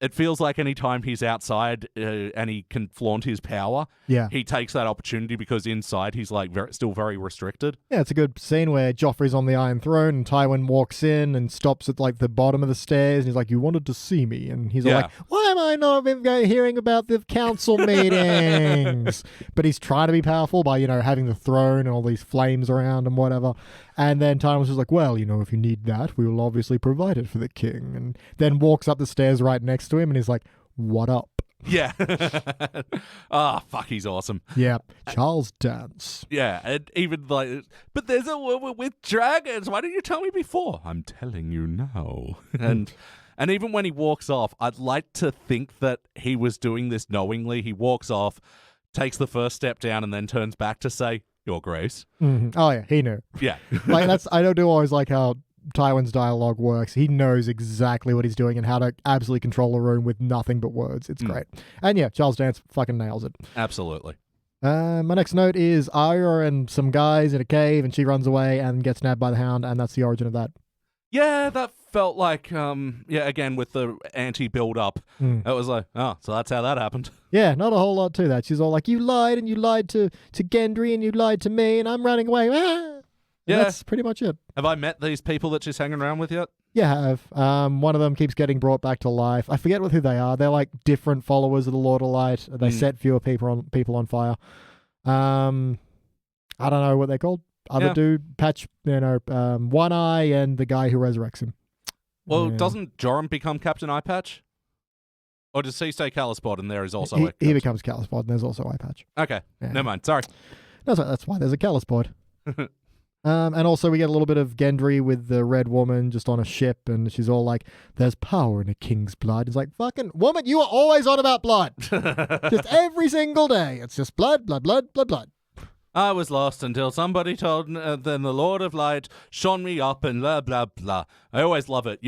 it feels like any time he's outside and he can flaunt his power, he takes that opportunity, because inside he's like still very restricted. Yeah, it's a good scene where Joffrey's on the Iron Throne and Tywin walks in and stops at like the bottom of the stairs, and he's like, "You wanted to see me," and he's like, "Why am I not hearing about the council meetings?" But he's trying to be powerful by having the throne and all these flames around and whatever. And then Tywin's just like, "Well, if you need that, we will obviously provide it for the king." And then walks up the stairs right next to him, and he's like, "What up?" Yeah. Fuck, he's awesome. Yeah. Charles Dance. Yeah, and even but there's a woman with dragons. Why didn't you tell me before? I'm telling you now. And even when he walks off, I'd like to think that he was doing this knowingly. He walks off, takes the first step down, and then turns back to say, "Your Grace." Mm-hmm. Oh yeah, he knew. Yeah. I do always like how Tywin's dialogue works. He knows exactly what he's doing and how to absolutely control a room with nothing but words. It's great. And yeah, Charles Dance fucking nails it. Absolutely. My next note is Arya and some guys in a cave, and she runs away and gets nabbed by the Hound, and that's the origin of that. Yeah, that felt like, again, with the anti-build-up, it was like, oh, so that's how that happened. Yeah, not a whole lot to that. She's all like, "You lied, and you lied to Gendry, and you lied to me, and I'm running away." Yeah, that's pretty much it. Have I met these people that she's hanging around with yet? Yeah, I have. One of them keeps getting brought back to life. I forget who they are. They're like different followers of the Lord of Light. They set fewer people on fire. I don't know what they're called. Other dude, Patch, One Eye, and the guy who resurrects him. Well, doesn't Joram become Captain Eye Patch? Or does he stay Calispod and there is also he becomes Calispod and there's also Eye Patch. Okay, never mind. Sorry. That's why there's a Calispod. And also we get a little bit of Gendry with the red woman just on a ship, and she's all like, "There's power in a king's blood." It's like, fucking woman, you are always on about blood. Just every single day. It's just blood, blood, blood, blood, blood. I was lost until somebody told me, then the Lord of Light shone me up and blah, blah, blah. I always love it.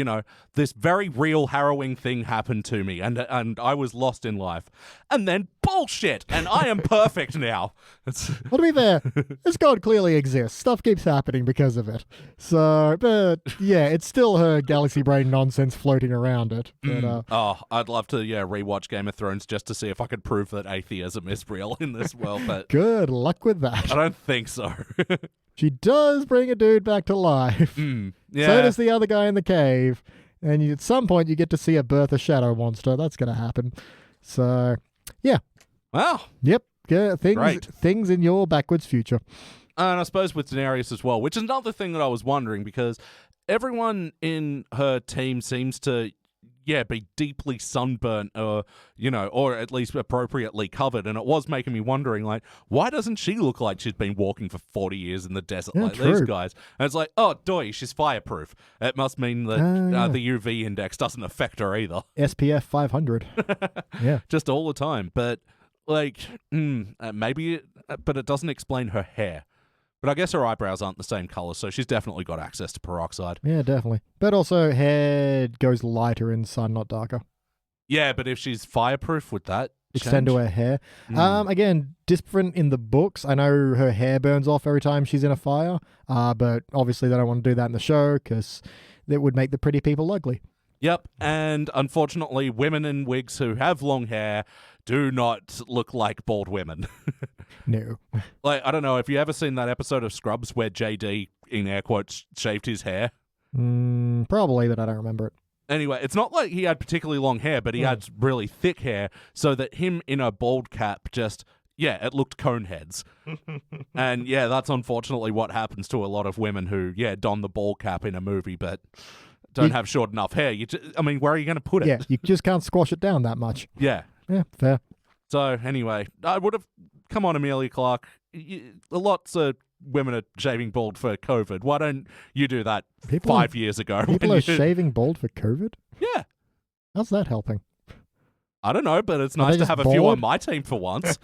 This very real, harrowing thing happened to me, and I was lost in life. And then bullshit, and I am perfect now. Well, to be fair, this god clearly exists. Stuff keeps happening because of it. So, but yeah, it's still her galaxy brain nonsense floating around it. But, I'd love to rewatch Game of Thrones just to see if I could prove that atheism is real in this world. But good luck with that. I don't think so. She does bring a dude back to life. Yeah. So does the other guy in the cave. And at some point you get to see a birth a shadow monster. That's going to happen. So, yeah. Wow. Yep. Things in your backwards future. And I suppose with Daenerys as well, which is another thing that I was wondering, because everyone in her team seems to be deeply sunburnt or, or at least appropriately covered. And it was making me wondering, like, why doesn't she look like she's been walking for 40 years in the desert like true. these guys? And it's like, oh, doy, she's fireproof. It must mean that the UV index doesn't affect her either. SPF 500. Yeah. Just all the time. But, like, but it doesn't explain her hair. But I guess her eyebrows aren't the same color, so she's definitely got access to peroxide. Yeah, definitely. But also, hair goes lighter in sun, not darker. Yeah, but if she's fireproof, would that extend to her hair? Again, different in the books. I know her hair burns off every time she's in a fire, but obviously they don't want to do that in the show because that would make the pretty people ugly. Yep, and unfortunately, women in wigs who have long hair do not look like bald women. No. Like, I don't know, have you ever seen that episode of Scrubs where JD, in air quotes, shaved his hair? Probably, but I don't remember it. Anyway, it's not like he had particularly long hair, but he had really thick hair, so that him in a bald cap just, it looked cone heads. And that's unfortunately what happens to a lot of women who, don the bald cap in a movie, but don't have short enough hair. Where are you going to put it? Yeah, you just can't squash it down that much. Yeah. Yeah, fair. So, anyway, I would have... Come on, Amelia Clark. Lots of women are shaving bald for COVID. Why don't you do that 5 years ago? People are shaving bald for COVID? Yeah. How's that helping? I don't know, but it's nice to have a few on my team for once.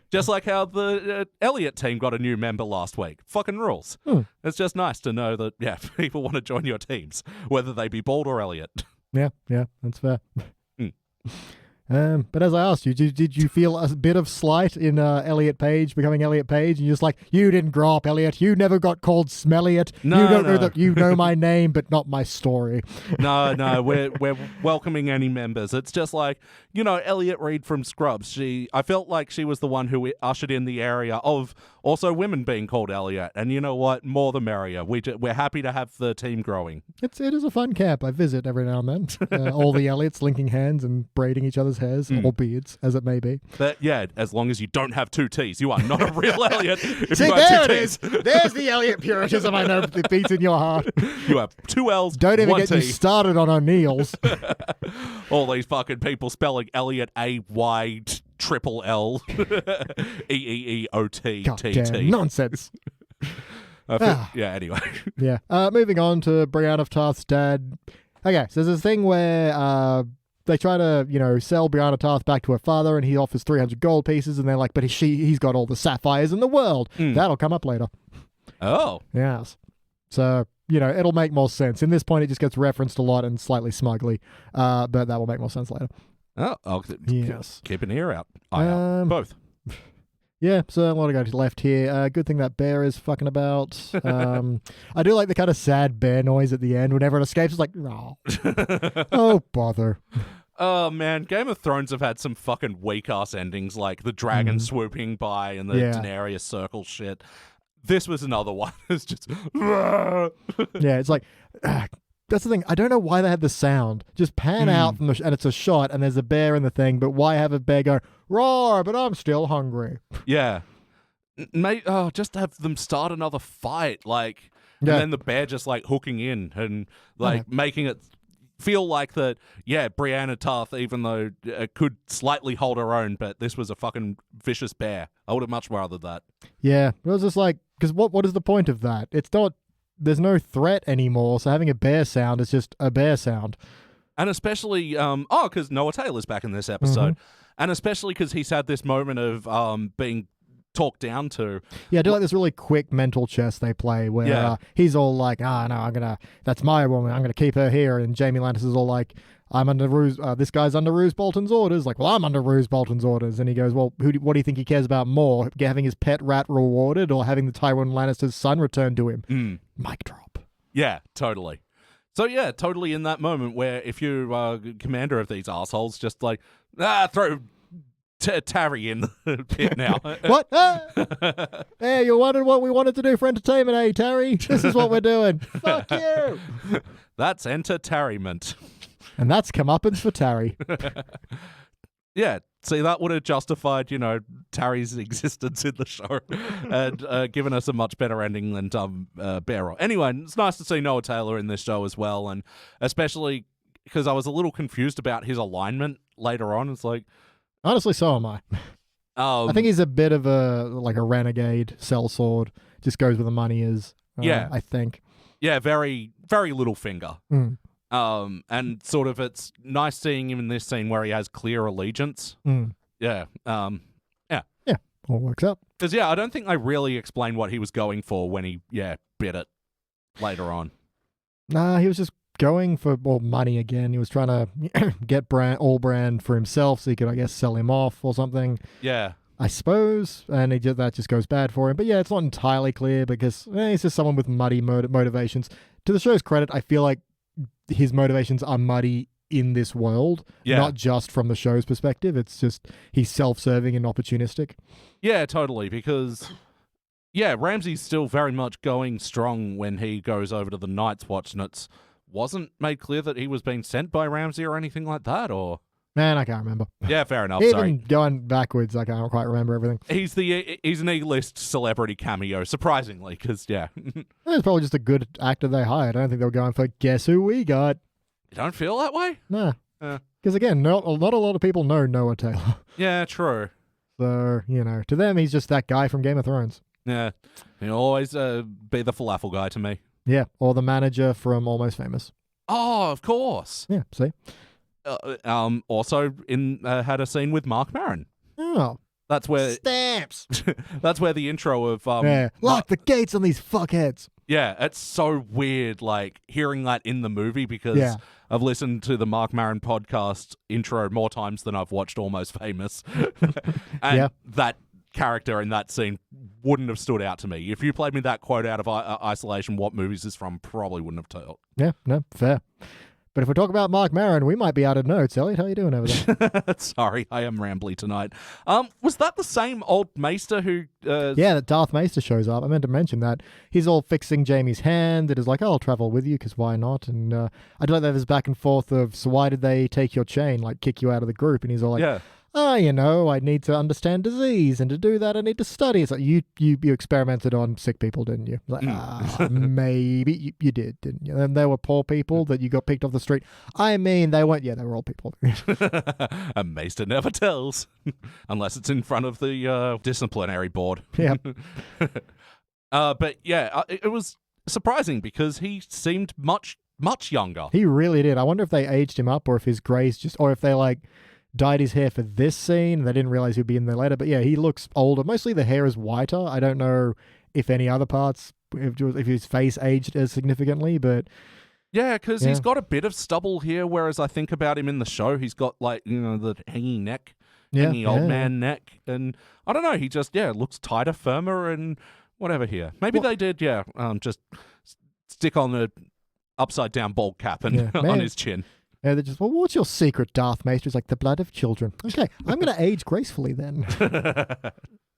Just like how the Elliot team got a new member last week. Fucking rules. It's just nice to know that, people want to join your teams, whether they be bald or Elliot. Yeah, that's fair. But as I asked you, did you feel a bit of slight in Elliot Page becoming Elliot Page? And you're just like, you didn't grow up, Elliot. You never got called Smelliot. No, you don't know that you know my name, but not my story. No, we're welcoming any members. It's just like, Elliot Reed from Scrubs. I felt like she was the one who ushered in the area of also women being called Elliot. And you know what? More the merrier. We're happy to have the team growing. It is a fun camp. I visit every now and then. All the Elliots linking hands and braiding each other's hairs or beards, as it may be. But as long as you don't have two T's, you are not a real Elliot. See, there it is. There's the Elliot Puritanism I know that beats in your heart. You have two L's, don't even one get T. you started on O'Neills. All these fucking people spelling Elliot A-Y triple L E-E-E-O-T T-T. Nonsense. Anyway. Yeah. Moving on to Brienne of Tarth's dad. Okay, so there's a thing where they try to, sell Brienne of Tarth back to her father, and he offers 300 gold pieces, and they're like, but he's got all the sapphires in the world. That'll come up later. Oh. Yes. So, it'll make more sense. In this point, it just gets referenced a lot and slightly smugly, but that will make more sense later. Oh, yes. Keep an ear out. Out. Both. Yeah, so a lot of guys left here. Good thing that bear is fucking about. I do like the kind of sad bear noise at the end whenever it escapes. It's like, oh, bother. Oh, man. Game of Thrones have had some fucking weak-ass endings, like the dragon swooping by and the Daenerys circle shit. This was another one. It's just... yeah, it's like... that's the thing. I don't know why they had the sound. Just pan out from and it's a shot, and there's a bear in the thing, but why have a bear go, roar, but I'm still hungry? Yeah. Just have them start another fight, and then the bear just, hooking in and, making it feel like that, Brienne of Tarth, even though it could slightly hold her own, but this was a fucking vicious bear. I would have much rather that. Yeah. It was just like, because what is the point of that? It's not... There's no threat anymore, so having a bear sound is just a bear sound. And especially, because Noah Taylor's back in this episode. And especially because he's had this moment of being talked down to. Yeah, I do like this really quick mental chess they play where he's all like, no, that's my woman, I'm going to keep her here. And Jamie Lannister's all like, I'm under this guy's under Roose Bolton's orders. Like, well, I'm under Roose Bolton's orders. And he goes, well, what do you think he cares about more? Having his pet rat rewarded or having the Tywin Lannister's son returned to him? Mic drop. Yeah, totally. So, totally in that moment where if you're commander of these assholes, just like, throw Tarry in the pit now. What? Hey, you wondered what we wanted to do for entertainment, eh, Tarry? This is what we're doing. Fuck you. That's entertainment. And that's comeuppance for Tarry. Yeah, see, that would have justified, Tarry's existence in the show and given us a much better ending than Bear. Anyway, it's nice to see Noah Taylor in this show as well, and especially because I was a little confused about his alignment later on. It's like, Honestly, so am I. I think he's a bit of a renegade sellsword. Just goes where the money is. Yeah. I think. Yeah, very, very little finger. Mm. And sort of it's nice seeing him in this scene where he has clear allegiance. Mm. Yeah. Yeah, all works out. Because, I don't think they really explained what he was going for when he, bit it later on. Nah, he was just going for more money again. He was trying to get all brand for himself so he could, I guess, sell him off or something. Yeah. I suppose, and that just goes bad for him. But yeah, it's not entirely clear because he's just someone with muddy motivations. To the show's credit, I feel like his motivations are muddy in this world, not just from the show's perspective. It's just he's self-serving and opportunistic. Yeah, totally, because Ramsey's still very much going strong when he goes over to the Night's Watch, and it wasn't made clear that he was being sent by Ramsey or anything like that, or... Man, I can't remember. Yeah, fair enough. Even going backwards, I can't quite remember everything. He's an E-list celebrity cameo, surprisingly, because, It's probably just a good actor they hired. I don't think they were going for, guess who we got? You don't feel that way? Nah. Because, again, not a lot of people know Noah Taylor. Yeah, true. So, to them, he's just that guy from Game of Thrones. Yeah. He'll always be the falafel guy to me. Yeah, or the manager from Almost Famous. Oh, of course. Yeah, see? Also had a scene with Mark Maron. Oh. That's where... Stamps! That's where the intro of... Lock the gates on these fuckheads! Yeah, it's so weird, hearing that in the movie because I've listened to the Mark Maron podcast intro more times than I've watched Almost Famous. And that character in that scene wouldn't have stood out to me. If you played me that quote out of isolation, what movies is from, probably wouldn't have told. Yeah, no, fair. But if we talk about Mark Maron, we might be out of notes. Elliot, how you doing over there? Sorry, I am rambly tonight. Was that the same old Maester who... Yeah, that Darth Maester shows up. I meant to mention that. He's all fixing Jamie's hand. It is like, I'll travel with you, because why not? And I don't know, there's back and forth of, so why did they take your chain, kick you out of the group? And he's all like, I need to understand disease, and to do that I need to study. It's like, you experimented on sick people, didn't you? Like, maybe you did, didn't you? And they were poor people that you got picked off the street. I mean, they weren't, they were all people. A Maester never tells, unless it's in front of the disciplinary board. Yeah. But it was surprising because he seemed much, much younger. He really did. I wonder if they aged him up or if his grays or if they dyed his hair for this scene. They didn't realize he'd be in there later, but he looks older. Mostly the hair is whiter. I don't know if any other parts, if his face aged as significantly, but... Yeah, because he's got a bit of stubble here, whereas I think about him in the show, he's got the hanging neck, hanging old man neck, and I don't know, he just, looks tighter, firmer, and whatever here. Maybe they did, just stick on the upside-down bald cap and on his chin. Yeah, they're just, well, what's your secret, Darth Maester? It's like the blood of children. Okay, I'm going to age gracefully then.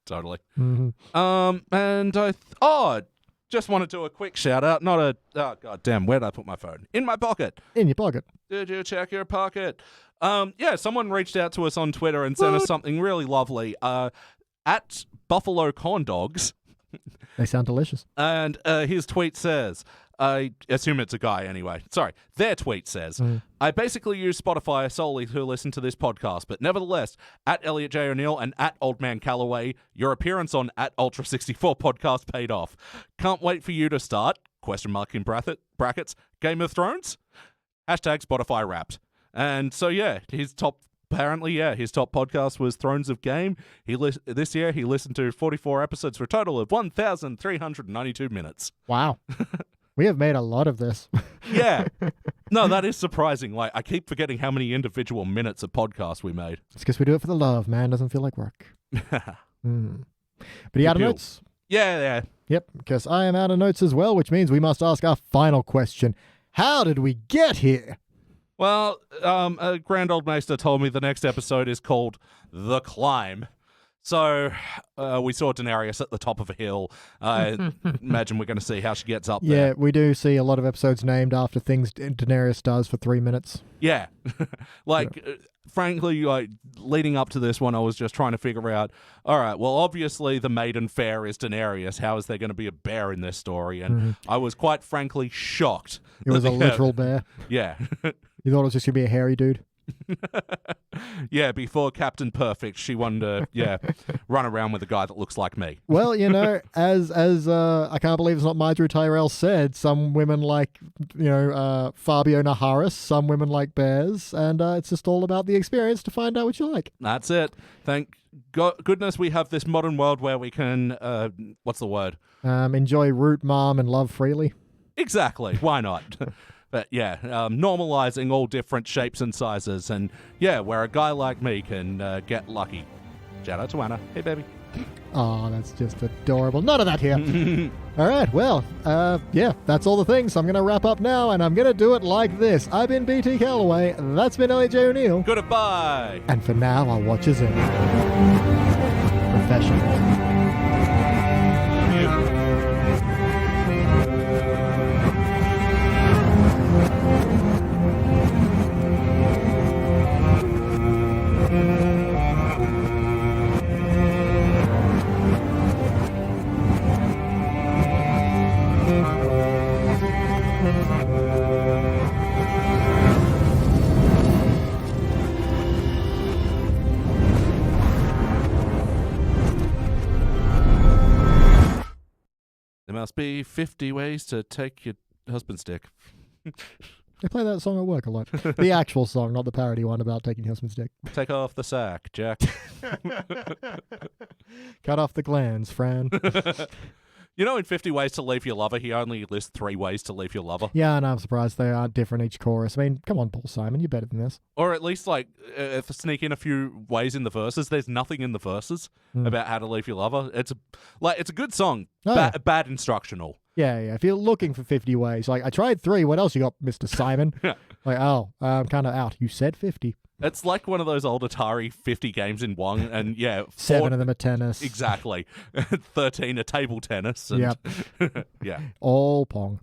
Totally. Mm-hmm. And I just want to do a quick shout out. Oh, god damn, where did I put my phone? In my pocket. In your pocket. Did you check your pocket? Someone reached out to us on Twitter and sent us something really lovely. At Buffalo Corn Dogs. They sound delicious. And his tweet says, I assume it's a guy anyway. Sorry. Their tweet says, I basically use Spotify solely to listen to this podcast, but nevertheless, at Elliot Jay O'Neill and at Old Man Calloway, your appearance on at Ultra 64 podcast paid off. Can't wait for you to start, question mark in brackets, Game of Thrones? Hashtag Spotify Wrapped. And so, his top podcast was Thrones of Game. This year, he listened to 44 episodes for a total of 1,392 minutes. Wow. We have made a lot of this. Yeah. No, that is surprising. I keep forgetting how many individual minutes of podcast we made. It's because we do it for the love, man. Doesn't feel like work. But you out of notes? Yeah. Yep, because I am out of notes as well, which means we must ask our final question. How did we get here? Well, a grand old maester told me the next episode is called The Climb. So we saw Daenerys at the top of a hill. I imagine we're going to see how she gets up there. Yeah, we do see a lot of episodes named after things Daenerys does for 3 minutes. Yeah. Frankly, leading up to this one, I was just trying to figure out, all right, well, obviously the maiden fair is Daenerys. How is there going to be a bear in this story? And I was quite frankly shocked. It was a literal bear. Yeah. You thought it was just going to be a hairy dude? Yeah, before Captain Perfect, she wanted to, run around with a guy that looks like me. Well, as I can't believe it's not Marjorie Tyrell said, some women like, Fabio Naharis, some women like bears, and it's just all about the experience to find out what you like. That's it. Thank goodness we have this modern world where we can, what's the word? Enjoy root mom and love freely. Exactly. Why not? But yeah, normalizing all different shapes and sizes, and where a guy like me can get lucky. Shout out to Anna. Hey, baby. Oh, that's just adorable. None of that here. All right, well, that's all the things. I'm going to wrap up now, and I'm going to do it like this. I've been BT Calloway. That's been Elliot Jay O'Neill. Goodbye. And for now, I'll watch us in. Professional. There must be 50 ways to take your husband's dick. They play that song at work a lot. The actual song, not the parody one about taking your husband's dick. Take off the sack, Jack. Cut off the glands, Fran. In 50 Ways to Leave Your Lover, he only lists 3 ways to leave your lover. Yeah, and I'm surprised they aren't different each chorus. I mean, come on, Paul Simon, you're better than this. Or at least, sneak in a few ways in the verses. There's nothing in the verses about how to leave your lover. It's a good song. Bad instructional. Yeah. If you're looking for 50 ways, I tried 3. What else you got, Mr. Simon? I'm kind of out. You said 50. It's like one of those old Atari 50 games in one, and 7 of them are tennis. Exactly. 13 are table tennis. And yep. Yeah. All Pong.